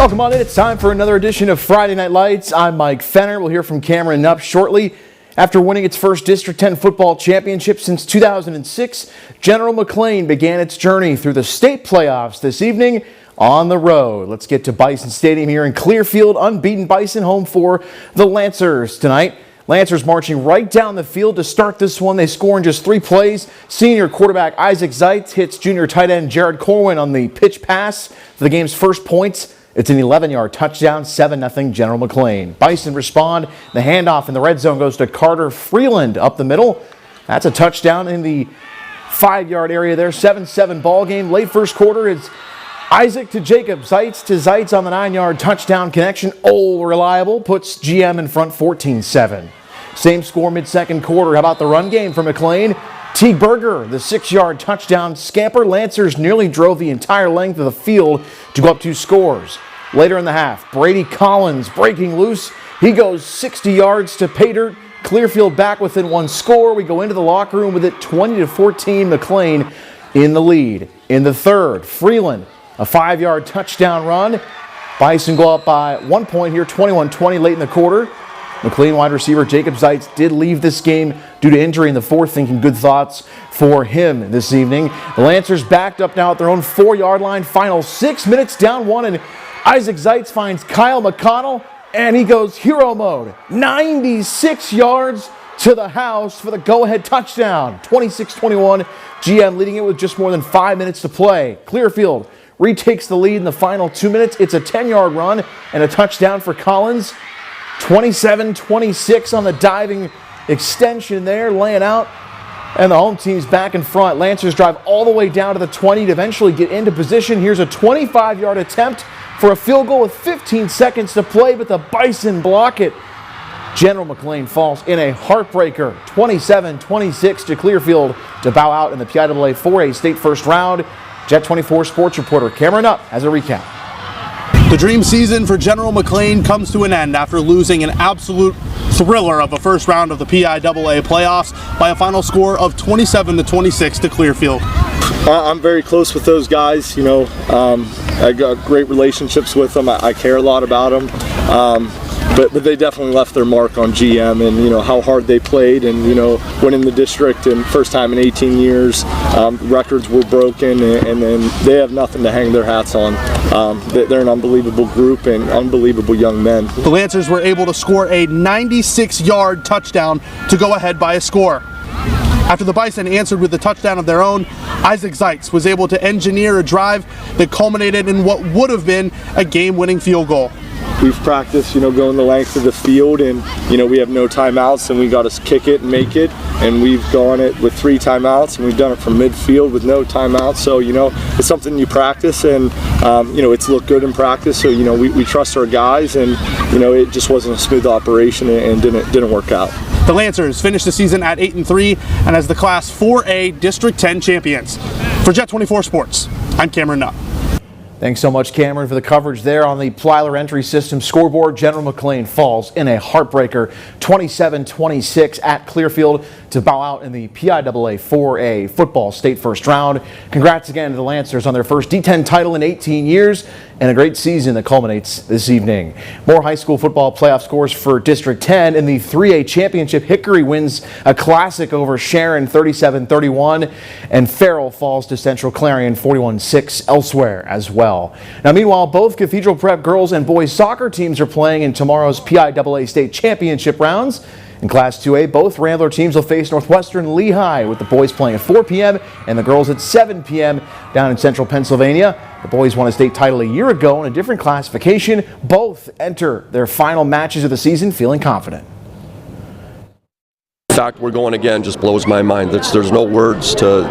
Welcome on in. It's time for another edition of Friday Night Lights. I'm Mike Fenner. We'll hear from Cameron Nupp shortly. After winning its first District 10 football championship since 2006, General McLean began its journey through the state playoffs this evening on the road. Let's get to Bison Stadium here in Clearfield. Unbeaten Bison home for the Lancers tonight. Lancers marching right down the field to start this one. They score in just 3 plays. Senior quarterback Isaac Zeitz hits junior tight end Jared Corwin on the pitch pass for the game's first points. It's an 11-yard touchdown, 7-0 General McLean. Bison respond. The handoff in the red zone goes to Carter Freeland up the middle. That's a touchdown in the 5-yard area there. 7-7 ball game. Late first quarter, it's Isaac to Jacob, Zeitz to Zeitz on the 9-yard touchdown connection. All reliable, puts GM in front 14-7. Same score mid-second quarter. How about the run game for McLean? Teague Berger, the 6-yard touchdown scamper. Lancers nearly drove the entire length of the field to go up 2 scores. Later in the half, Brady Collins breaking loose. He goes 60 yards to pay dirt. Clearfield back within 1 score. We go into the locker room with it 20-14. McLean in the lead. In the third, Freeland, a 5-yard touchdown run. Bison go up by 1 point here, 21-20 late in the quarter. McLean wide receiver Jacob Zeitz did leave this game due to injury in the fourth, thinking good thoughts for him this evening. The Lancers backed up now at their own 4-yard line. Final 6 minutes down 1, and Isaac Zeitz finds Kyle McConnell, and he goes hero mode. 96 yards to the house for the go-ahead touchdown. 26-21, GM leading it with just more than 5 minutes to play. Clearfield retakes the lead in the final 2 minutes. It's a 10-yard run and a touchdown for Collins. 27-26 on the diving extension there, laying out. And the home team's back in front. Lancers drive all the way down to the 20 to eventually get into position. Here's a 25-yard attempt for a field goal with 15 seconds to play, but the Bison block it. General McLean falls in a heartbreaker. 27-26 to Clearfield to bow out in the PIAA 4A state first round. Jet 24 sports reporter Cameron Nupp has a recap. The dream season for General McLean comes to an end after losing an absolute thriller of a first round of the PIAA playoffs by a final score of 27-26 to Clearfield. I'm very close with those guys. You know, I got great relationships with them. I care a lot about them. But they definitely left their mark on GM, and you know how hard they played, and you know winning the district and first time in 18 years. Records were broken, and then they have nothing to hang their hats on. They're an unbelievable group and unbelievable young men. The Lancers were able to score a 96-yard touchdown to go ahead by a score. After the Bison answered with a touchdown of their own, Isaac Zeitz was able to engineer a drive that culminated in what would have been a game-winning field goal. We've practiced, you know, going the length of the field, and you know we have no timeouts, and we got to kick it and make it. And we've gone it with 3 timeouts, and we've done it from midfield with no timeouts. So you know it's something you practice, and you know it's looked good in practice. So you know we trust our guys, and you know it just wasn't a smooth operation and didn't work out. The Lancers finished the season at 8-3 and as the Class 4A District 10 champions. For Jet 24 Sports, I'm Cameron Nupp. Thanks so much, Cameron, for the coverage there on the Plyler entry system scoreboard. General McLean falls in a heartbreaker, 27-26 at Clearfield to bow out in the PIAA 4A football state first round. Congrats again to the Lancers on their first D10 title in 18 years and a great season that culminates this evening. More high school football playoff scores for District 10. In the 3A championship, Hickory wins a classic over Sharon 37-31, and Farrell falls to Central Clarion 41-6 elsewhere as well. Now, meanwhile, both Cathedral Prep girls and boys soccer teams are playing in tomorrow's PIAA state championship rounds. In Class 2A, both Rambler teams will face Northwestern Lehigh, with the boys playing at 4 p.m. and the girls at 7 p.m. down in central Pennsylvania. The boys won a state title a year ago in a different classification. Both enter their final matches of the season feeling confident. The fact we're going again just blows my mind. There's no words to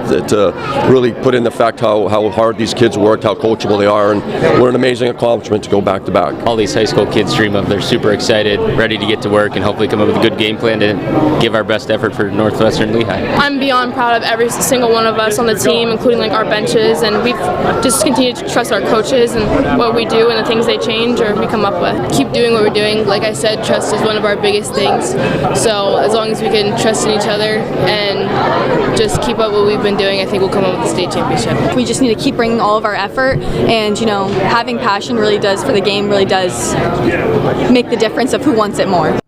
really put in the fact how hard these kids worked, how coachable they are, and what an amazing accomplishment to go back to back. All these high school kids dream of. They're super excited, ready to get to work, and hopefully come up with a good game plan to give our best effort for Northwestern Lehigh. I'm beyond proud of every single one of us on the team, including like our benches, and we've just continued to trust our coaches and what we do and the things they change or we come up with. Keep doing what we're doing. Like I said, trust is one of our biggest things. So as long as we can and trust in each other and just keep up what we've been doing, I think we'll come up with the state championship. We just need to keep bringing all of our effort, and having passion really does for the game, really does make the difference of who wants it more.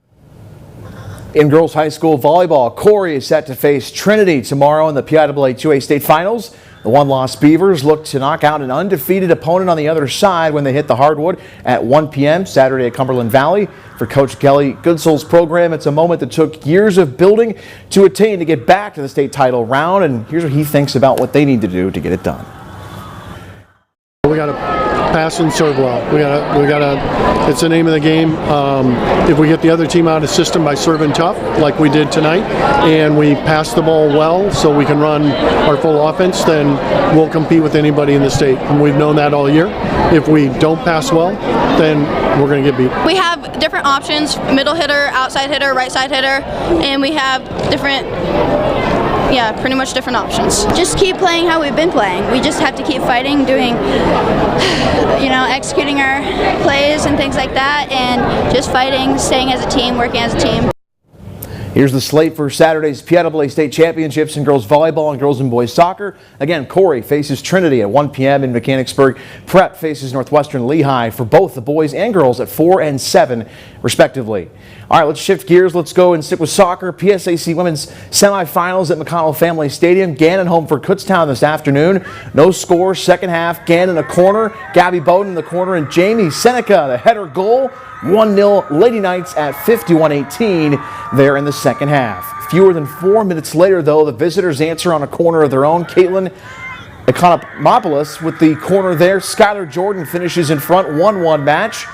In girls high school volleyball, Corey is set to face Trinity tomorrow in the PIAA 2A state finals. The one-loss Beavers look to knock out an undefeated opponent on the other side when they hit the hardwood at 1 p.m. Saturday at Cumberland Valley. For Coach Kelly Goodsoul's program, it's a moment that took years of building to attain to get back to the state title round, and here's what he thinks about what they need to do to get it done. We got to pass and serve well. We got to. It's the name of the game. If we get the other team out of system by serving tough, like we did tonight, and we pass the ball well, so we can run our full offense, then we'll compete with anybody in the state. And we've known that all year. If we don't pass well, then we're going to get beat. We have different options: middle hitter, outside hitter, right side hitter, and we have different. Yeah, pretty much different options. Just keep playing how we've been playing. We just have to keep fighting, doing, executing our plays and things like that, and just fighting, staying as a team, working as a team. Here's the slate for Saturday's PIAA State Championships in girls volleyball and girls and boys soccer. Again, Corey faces Trinity at 1 p.m. in Mechanicsburg. Prep faces Northwestern Lehigh for both the boys and girls at 4 and 7, respectively. All right, let's shift gears. Let's go and stick with soccer. PSAC women's semifinals at McConnell Family Stadium. Gannon home for Kutztown this afternoon. No score, second half. Gannon a corner. Gabby Bowden in the corner, and Jamie Seneca the header goal. 1-0 Lady Knights at 51-18 there in the second half. Fewer than 4 minutes later, though, the visitors answer on a corner of their own. Caitlin Economopoulos with the corner there. Skylar Jordan finishes in front, 1-1 match.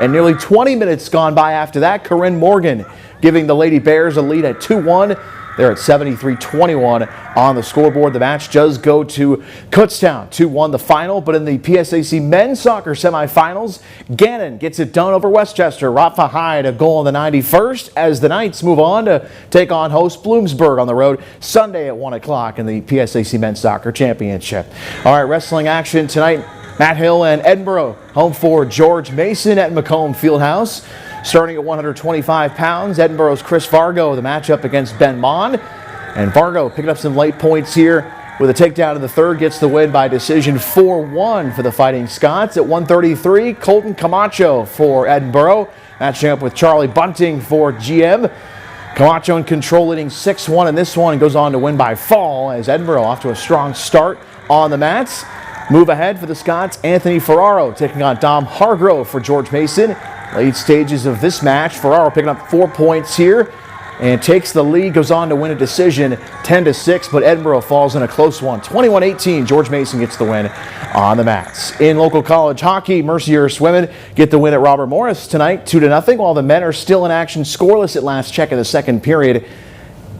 And nearly 20 minutes gone by after that, Corinne Morgan giving the Lady Bears a lead at 2-1. They're at 73-21 on the scoreboard. The match does go to Kutztown, 2-1 the final. But in the PSAC men's soccer semifinals, Gannon gets it done over Westchester. Rafa Hyde a goal in the 91st as the Knights move on to take on host Bloomsburg on the road Sunday at 1 o'clock in the PSAC men's soccer championship. All right, wrestling action tonight. Matt Hill and Edinburgh home for George Mason at Macomb Fieldhouse. Starting at 125 pounds, Edinburgh's Chris Vargo, the matchup against Ben Mon. And Vargo picking up some late points here with a takedown in the third, gets the win by decision 4-1 for the Fighting Scots. At 133, Colton Camacho for Edinburgh, matching up with Charlie Bunting for GM. Camacho in control, leading 6-1 in this one, and goes on to win by fall as Edinburgh off to a strong start on the mats. Move ahead for the Scots, Anthony Ferraro taking on Dom Hargrove for George Mason. Late stages of this match, Ferraro picking up 4 points here and takes the lead, goes on to win a decision 10-6, but Edinburgh falls in a close one. 21-18, George Mason gets the win on the mats. In local college hockey, Mercyhurst women get the win at Robert Morris tonight, 2-0, while the men are still in action scoreless at last check of the second period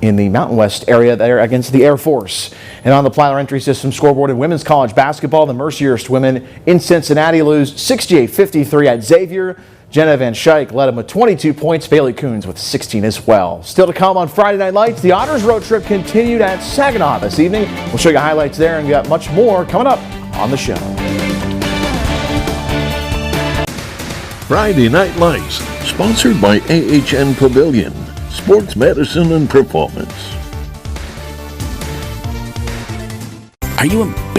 in the Mountain West area there against the Air Force. And on the Plyler Entry System scoreboard in women's college basketball, the Mercyhurst women in Cincinnati lose 68-53 at Xavier. Jenna Van Schaik led them with 22 points. Bailey Coons with 16 as well. Still to come on Friday Night Lights, the Otters road trip continued at Saginaw this evening. We'll show you highlights there, and we got much more coming up on the show. Friday Night Lights, sponsored by AHN Pavilion, Sports Medicine and Performance. Are you embarrassed?